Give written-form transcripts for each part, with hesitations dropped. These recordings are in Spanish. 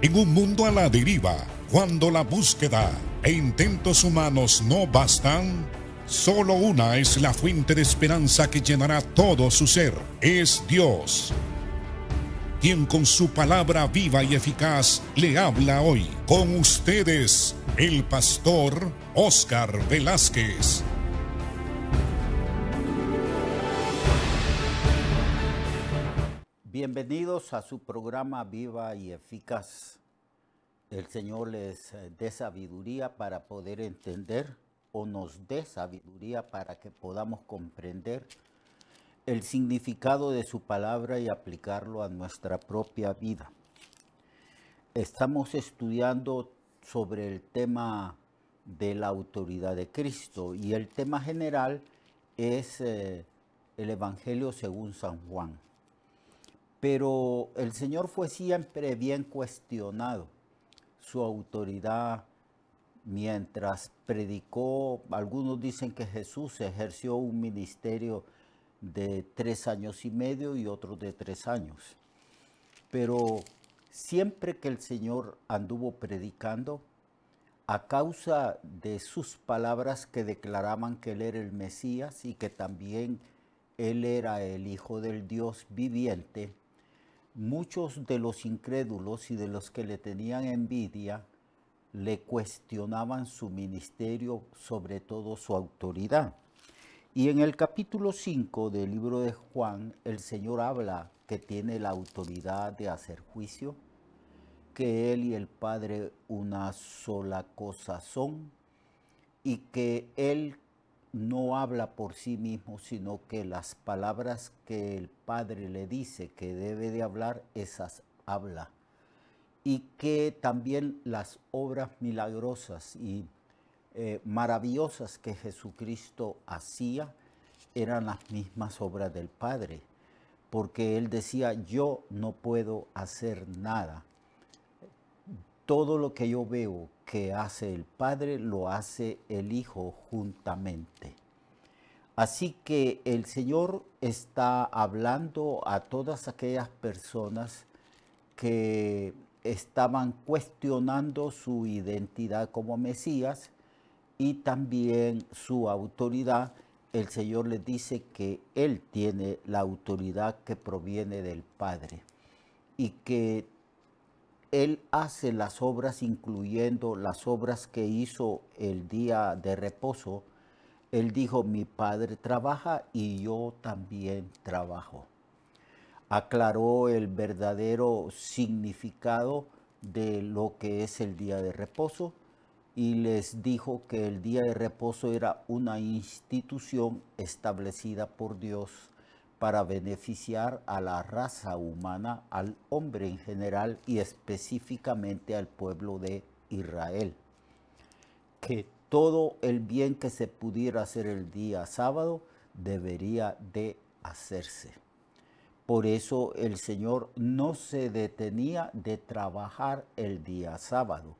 En un mundo a la deriva, cuando la búsqueda e intentos humanos no bastan, solo una es la fuente de esperanza que llenará todo su ser. Es Dios, quien con su palabra viva y eficaz le habla hoy. Con ustedes, el pastor Óscar Velázquez. Bienvenidos a su programa Viva y Eficaz. El Señor les dé sabiduría para poder entender, o nos dé sabiduría para que podamos comprender el significado de su palabra y aplicarlo a nuestra propia vida. Estamos estudiando sobre el tema de la autoridad de Cristo y el tema general es el Evangelio según San Juan. Pero el Señor fue siempre bien cuestionado. Su autoridad mientras predicó, algunos dicen que Jesús ejerció un ministerio de 3 años y medio y otros de 3 años. Pero siempre que el Señor anduvo predicando, a causa de sus palabras que declaraban que Él era el Mesías y que también Él era el Hijo del Dios viviente, muchos de los incrédulos y de los que le tenían envidia le cuestionaban su ministerio, sobre todo su autoridad. Y en el capítulo 5 del libro de Juan, el Señor habla que tiene la autoridad de hacer juicio, que Él y el Padre una sola cosa son, y que Él no habla por sí mismo, sino que las palabras que el Padre le dice que debe de hablar, esas habla. Y que también las obras milagrosas y maravillosas que Jesucristo hacía eran las mismas obras del Padre. Porque Él decía, yo no puedo hacer nada. Todo lo que yo veo que hace el Padre, lo hace el Hijo juntamente. Así que el Señor está hablando a todas aquellas personas que estaban cuestionando su identidad como Mesías y también su autoridad. El Señor les dice que Él tiene la autoridad que proviene del Padre y que Él hace las obras, incluyendo las obras que hizo el día de reposo. Él dijo, mi Padre trabaja y yo también trabajo. Aclaró el verdadero significado de lo que es el día de reposo y les dijo que el día de reposo era una institución establecida por Dios para beneficiar a la raza humana, al hombre en general y específicamente al pueblo de Israel. Que todo el bien que se pudiera hacer el día sábado debería de hacerse. Por eso el Señor no se detenía de trabajar el día sábado,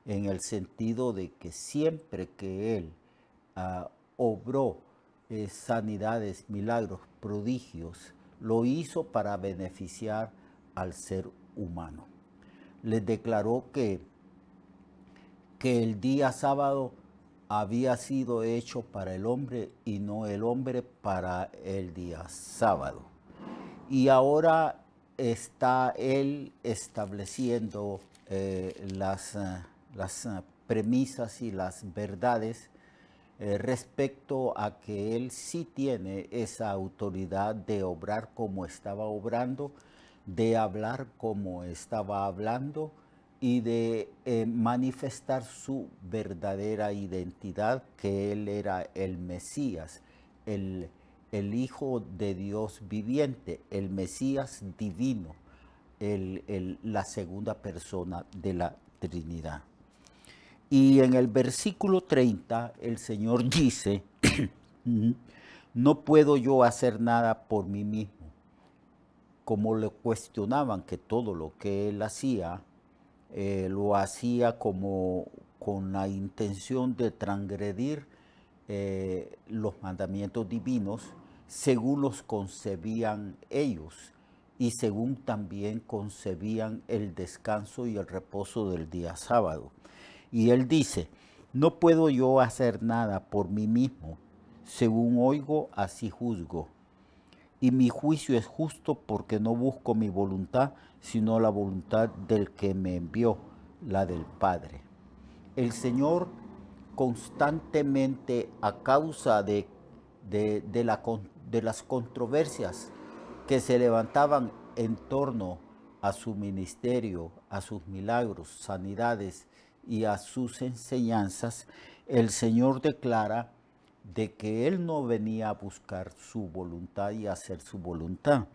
en el sentido de que siempre que Él obró sanidades, milagros, prodigios, lo hizo para beneficiar al ser humano. Les declaró que el día sábado había sido hecho para el hombre y no el hombre para el día sábado. Y ahora está Él estableciendo las premisas y las verdades respecto a que Él sí tiene esa autoridad de obrar como estaba obrando, de hablar como estaba hablando y de manifestar su verdadera identidad, que Él era el Mesías, el Hijo de Dios viviente, el Mesías divino, la segunda persona de la Trinidad. Y en el versículo 30 el Señor dice, no puedo yo hacer nada por mí mismo. Como le cuestionaban que todo lo que Él hacía, lo hacía como con la intención de transgredir los mandamientos divinos según los concebían ellos y según también concebían el descanso y el reposo del día sábado. Y él dice, no puedo yo hacer nada por mí mismo, según oigo, así juzgo. Y mi juicio es justo porque no busco mi voluntad, sino la voluntad del que me envió, la del Padre. El Señor constantemente, a causa de las controversias que se levantaban en torno a su ministerio, a sus milagros, sanidades y a sus enseñanzas, el Señor declara de que Él no venía a buscar su voluntad y hacer su voluntad,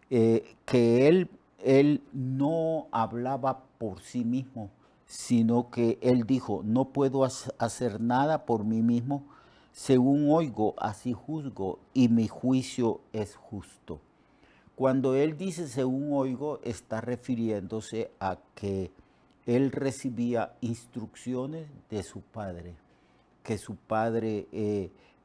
que él no hablaba por sí mismo, sino que Él dijo, no puedo hacer nada por mí mismo, según oigo, así juzgo, y mi juicio es justo. Cuando Él dice según oigo, está refiriéndose a que Él recibía instrucciones de su Padre, que su Padre,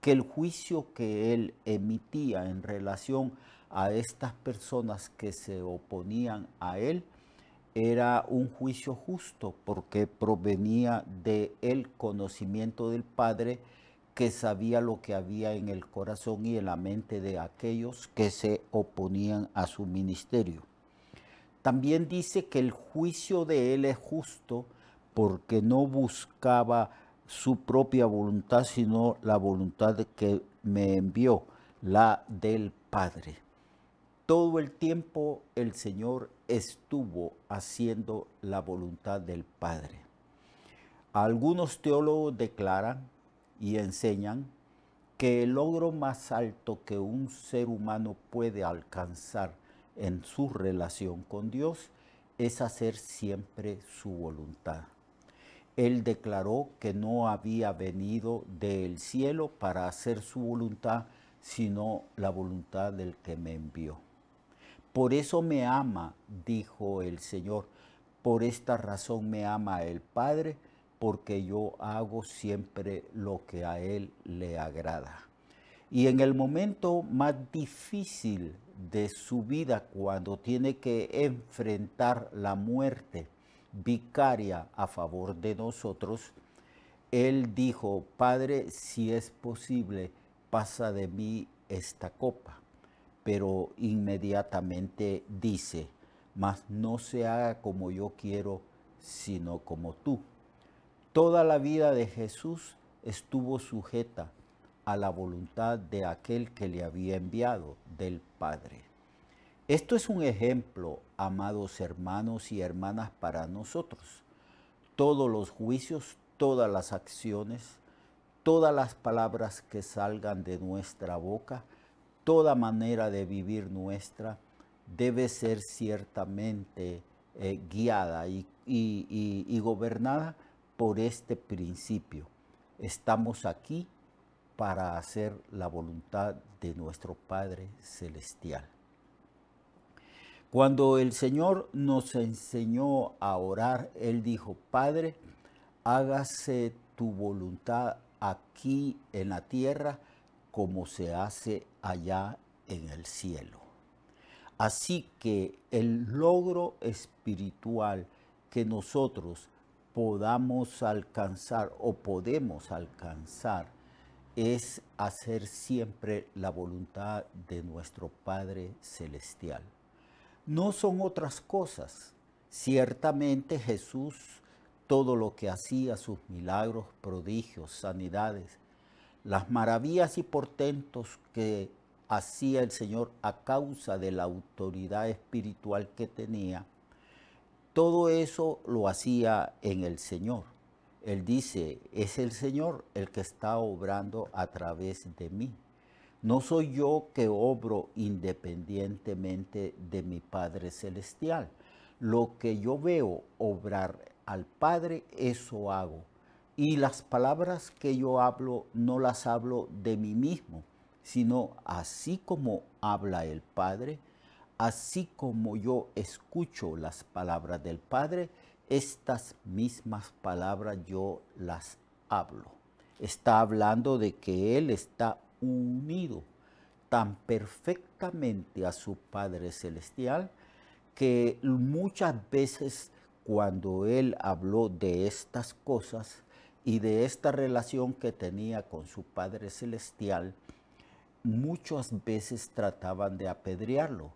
que el juicio que Él emitía en relación a estas personas que se oponían a Él, era un juicio justo porque provenía del conocimiento del Padre, que sabía lo que había en el corazón y en la mente de aquellos que se oponían a su ministerio. También dice que el juicio de Él es justo porque no buscaba su propia voluntad, sino la voluntad que me envió, la del Padre. Todo el tiempo el Señor estuvo haciendo la voluntad del Padre. Algunos teólogos declaran y enseñan que el logro más alto que un ser humano puede alcanzar en su relación con Dios es hacer siempre su voluntad. Él declaró que no había venido del cielo para hacer su voluntad, sino la voluntad del que me envió. Por eso me ama, dijo el Señor, por esta razón me ama el Padre, porque yo hago siempre lo que a Él le agrada. Y en el momento más difícil de su vida, cuando tiene que enfrentar la muerte vicaria a favor de nosotros, Él dijo, Padre, si es posible, pasa de mí esta copa. Pero inmediatamente dice, mas no se haga como yo quiero, sino como tú. Toda la vida de Jesús estuvo sujeta a la voluntad de aquel que le había enviado, del Padre. Esto es un ejemplo, amados hermanos y hermanas, para nosotros. Todos los juicios, todas las acciones, todas las palabras que salgan de nuestra boca, toda manera de vivir nuestra debe ser ciertamente guiada y gobernada por este principio. Estamos aquí para hacer la voluntad de nuestro Padre Celestial. Cuando el Señor nos enseñó a orar, Él dijo, Padre, hágase tu voluntad aquí en la tierra como se hace allá en el cielo. Así que el logro espiritual que nosotros podamos alcanzar o podemos alcanzar es hacer siempre la voluntad de nuestro Padre Celestial. No son otras cosas. Ciertamente Jesús, todo lo que hacía, sus milagros, prodigios, sanidades, las maravillas y portentos que hacía el Señor a causa de la autoridad espiritual que tenía, todo eso lo hacía en el Señor. Él dice, es el Señor el que está obrando a través de mí. No soy yo que obro independientemente de mi Padre Celestial. Lo que yo veo obrar al Padre, eso hago. Y las palabras que yo hablo, no las hablo de mí mismo, sino así como habla el Padre, así como yo escucho las palabras del Padre, estas mismas palabras yo las hablo. Está hablando de que Él está unido, tan perfectamente a su Padre Celestial que muchas veces cuando él habló de estas cosas y de esta relación que tenía con su Padre Celestial, muchas veces trataban de apedrearlo,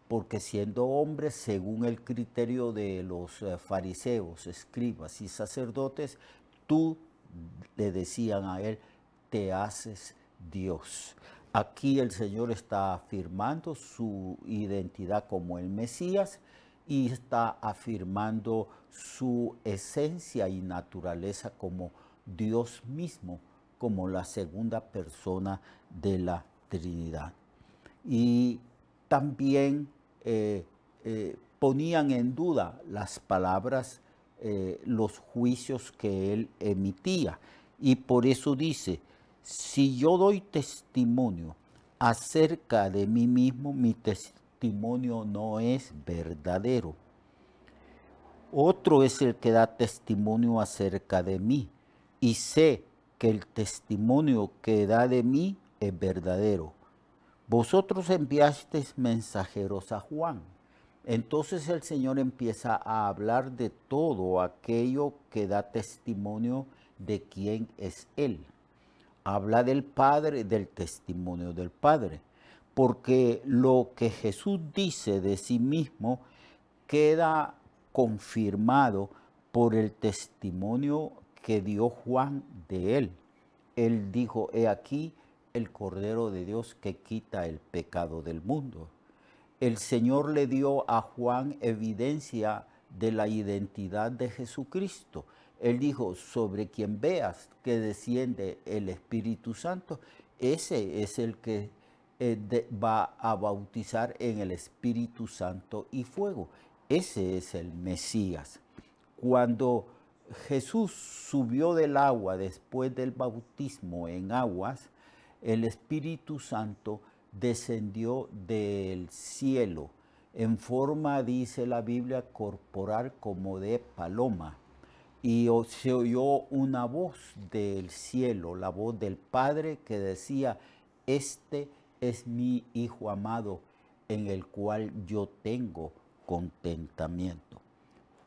porque siendo hombre, según el criterio de los fariseos, escribas y sacerdotes, tú, le decían a él, te haces Dios. Aquí el Señor está afirmando su identidad como el Mesías y está afirmando su esencia y naturaleza como Dios mismo, como la segunda persona de la Trinidad. Y también ponían en duda las palabras, los juicios que él emitía. Y por eso dice, si yo doy testimonio acerca de mí mismo, mi testimonio no es verdadero. Otro es el que da testimonio acerca de mí, y sé que el testimonio que da de mí es verdadero. Vosotros enviasteis mensajeros a Juan. Entonces el Señor empieza a hablar de todo aquello que da testimonio de quién es Él. Habla del Padre, del testimonio del Padre, porque lo que Jesús dice de sí mismo queda confirmado por el testimonio que dio Juan de él. Él dijo, he aquí el Cordero de Dios que quita el pecado del mundo. El Señor le dio a Juan evidencia de la identidad de Jesucristo. Él dijo, sobre quien veas que desciende el Espíritu Santo, ese es el que va a bautizar en el Espíritu Santo y fuego. Ese es el Mesías. Cuando Jesús subió del agua después del bautismo en aguas, el Espíritu Santo descendió del cielo en forma, dice la Biblia, corporal como de paloma. Y se oyó una voz del cielo, la voz del Padre que decía, este es mi Hijo amado, en el cual yo tengo contentamiento.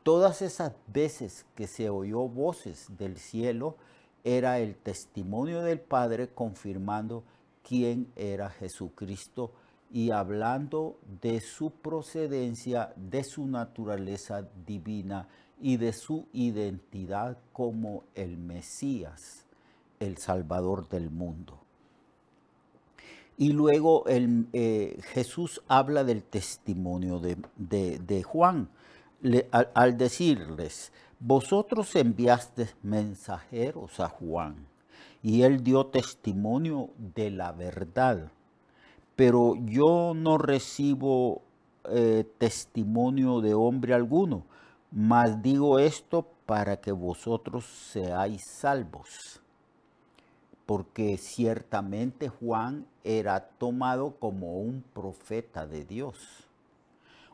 Todas esas veces que se oyó voces del cielo, era el testimonio del Padre confirmando quién era Jesucristo y hablando de su procedencia, de su naturaleza divina y de su identidad como el Mesías, el Salvador del mundo. Y luego Jesús habla del testimonio de Juan, al decirles, vosotros enviasteis mensajeros a Juan, y él dio testimonio de la verdad, pero yo no recibo testimonio de hombre alguno, mas digo esto para que vosotros seáis salvos. Porque ciertamente Juan era tomado como un profeta de Dios.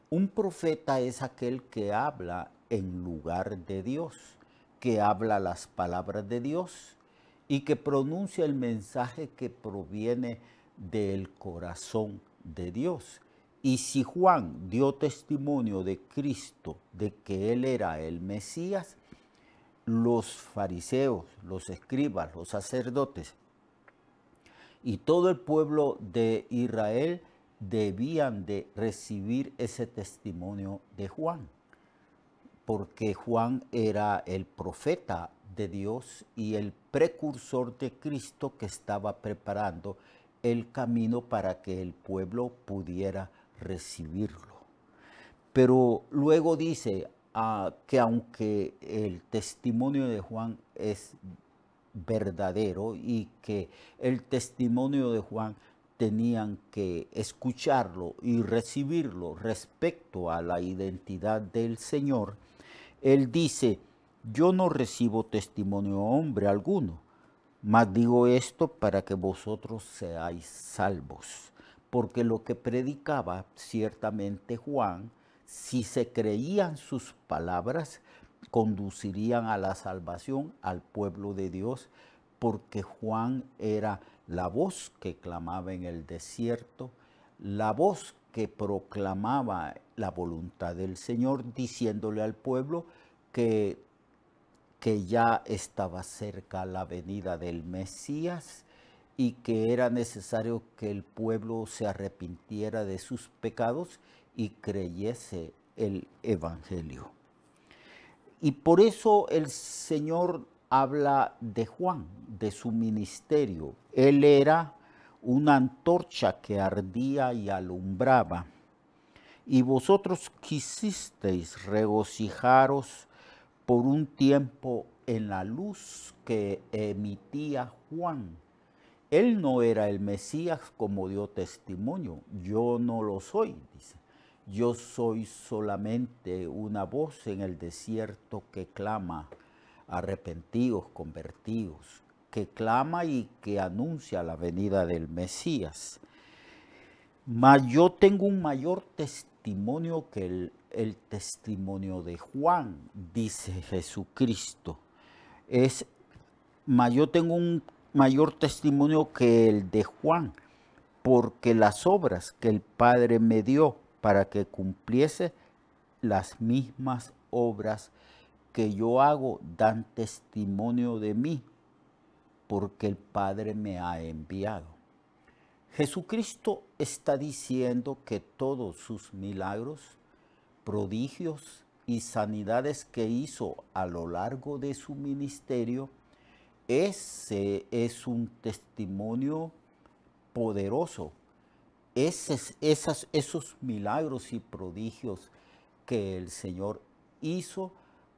Un profeta es aquel que habla en lugar de Dios, que habla las palabras de Dios y que pronuncia el mensaje que proviene del corazón de Dios. Y si Juan dio testimonio de Cristo, de que él era el Mesías, los fariseos, los escribas, los sacerdotes y todo el pueblo de Israel debían de recibir ese testimonio de Juan, porque Juan era el profeta de Dios y el precursor de Cristo que estaba preparando el camino para que el pueblo pudiera recibirlo. Pero luego dice que aunque el testimonio de Juan es verdadero y que el testimonio de Juan tenían que escucharlo y recibirlo respecto a la identidad del Señor, él dice, yo no recibo testimonio de hombre alguno, mas digo esto para que vosotros seáis salvos. Porque lo que predicaba ciertamente Juan, si se creían sus palabras, conducirían a la salvación al pueblo de Dios, porque Juan era la voz que clamaba en el desierto, la voz que proclamaba la voluntad del Señor, diciéndole al pueblo que ya estaba cerca la venida del Mesías y que era necesario que el pueblo se arrepintiera de sus pecados y creyese el Evangelio. Y por eso el Señor habla de Juan, de su ministerio. Él era una antorcha que ardía y alumbraba. Y vosotros quisisteis regocijaros por un tiempo en la luz que emitía Juan. Él no era el Mesías como dio testimonio. Yo no lo soy, dice. Yo soy solamente una voz en el desierto que clama, arrepentidos, convertidos, que clama y que anuncia la venida del Mesías. Mas yo tengo un mayor testimonio que el testimonio de Juan, dice Jesucristo. Mas yo tengo un mayor testimonio que el de Juan, porque las obras que el Padre me dio para que cumpliese las mismas obras que yo hago dan testimonio de mí, porque el Padre me ha enviado. Jesucristo está diciendo que todos sus milagros, prodigios y sanidades que hizo a lo largo de su ministerio, ese es un testimonio poderoso. Esos milagros y prodigios que el Señor hizo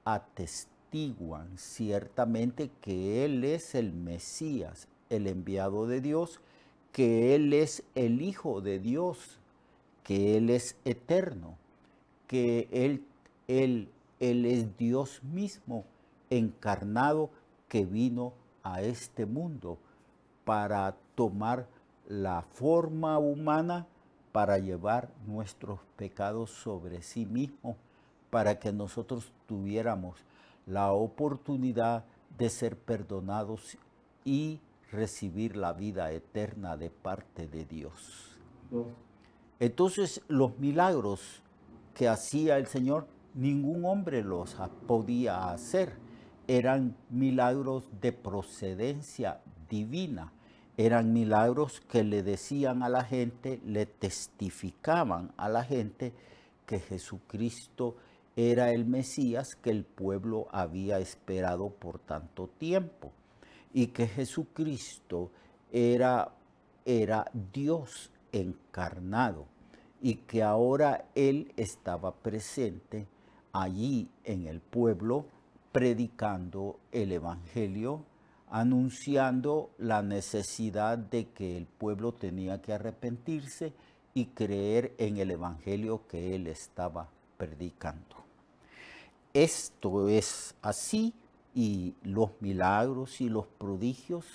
atestiguan ciertamente que Él es el Mesías, el enviado de Dios, que Él es el Hijo de Dios, que Él es eterno, que Él es Dios mismo encarnado que vino a este mundo para tomar la forma humana, para llevar nuestros pecados sobre sí mismo, para que nosotros tuviéramos la oportunidad de ser perdonados y recibir la vida eterna de parte de Dios. Entonces, los milagros que hacía el Señor, ningún hombre los podía hacer. Eran milagros de procedencia divina. Eran milagros que le decían a la gente, le testificaban a la gente que Jesucristo era el Mesías que el pueblo había esperado por tanto tiempo. Y que Jesucristo era Dios encarnado. Y que ahora Él estaba presente allí en el pueblo, predicando el Evangelio, anunciando la necesidad de que el pueblo tenía que arrepentirse y creer en el Evangelio que Él estaba predicando. Esto es así, y los milagros y los prodigios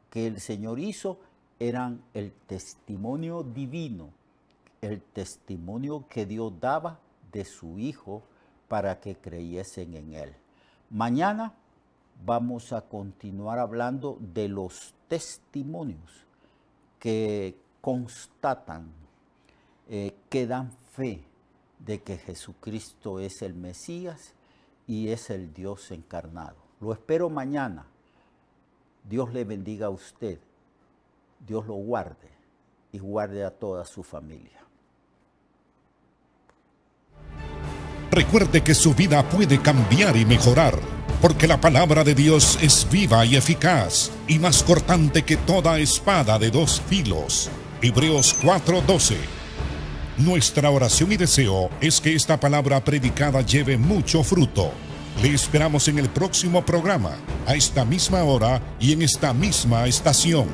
que el Señor hizo eran el testimonio divino, el testimonio que Dios daba de su Hijo para que creyesen en Él. Mañana vamos a continuar hablando de los testimonios que constatan, que dan fe de que Jesucristo es el Mesías y es el Dios encarnado. Lo espero mañana. Dios le bendiga a usted. Dios lo guarde y guarde a toda su familia. Recuerde que su vida puede cambiar y mejorar, porque la palabra de Dios es viva y eficaz y más cortante que toda espada de dos filos. Hebreos 4:12. Nuestra oración y deseo es que esta palabra predicada lleve mucho fruto. Le esperamos en el próximo programa, a esta misma hora y en esta misma estación.